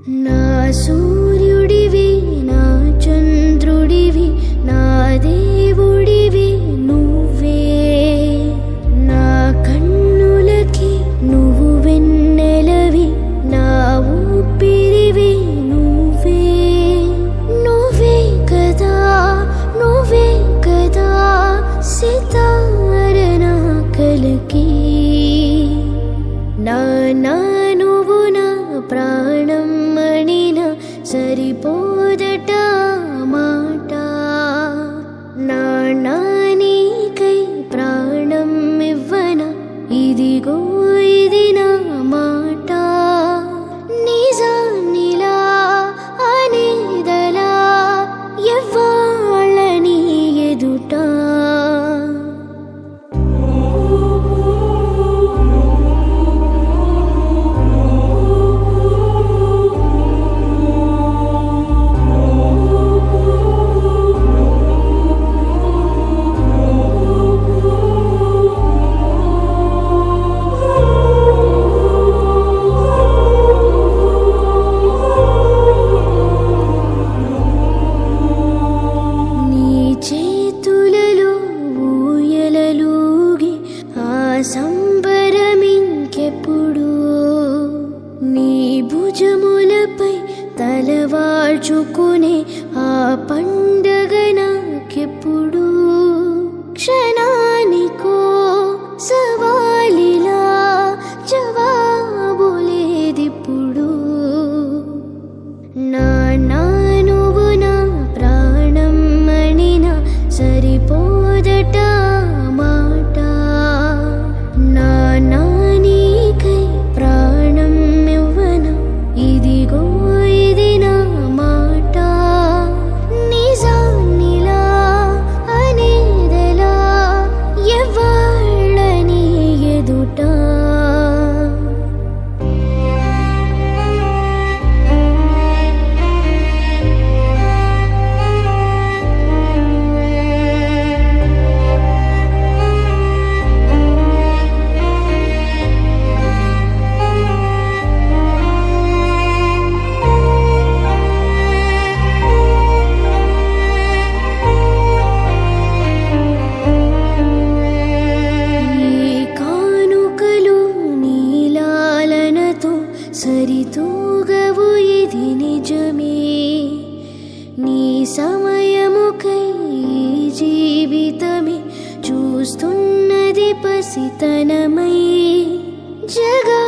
నా సూర్యుడివి నా చంద్రుడివి నా దేవుడివి నువ్వే నా కన్నులకి నువ్వు వెన్నెలవి నా ఊపిరివి నువ్వే నువ్వే కదా నువ్వే కదా సితార నా కలకి నా నువ్వు నా ప్రాణం మణిన సరిపోదట మాట నా నీకై ప్రాణం ఇవ్వన ఇదిగో ఇది నా మాట నిజానిలా అనేదలా ఎవ్వాళ్ళని ఎదుట సంబరమింకెప్పుడు నీ భుజములపై తలవాల్చుకునే ఆ పండగ నాకెప్పుడు క్షణానికో సవాలిలా జవాబు లేదిప్పుడు నా నువ్వు నా ప్రాణం మణిన సరిపోదట మాట నా నీకై ప్రాణం ఇవ్వన ఇదిగో ఇది నా మాట నిజానిలా అనేదలా ఎవ్వాళ్ళని ఎదుట సరితూగవు ఇది నిజమే నీ సమయముకై జీవితమే చూస్తున్నది పసితనమై జగా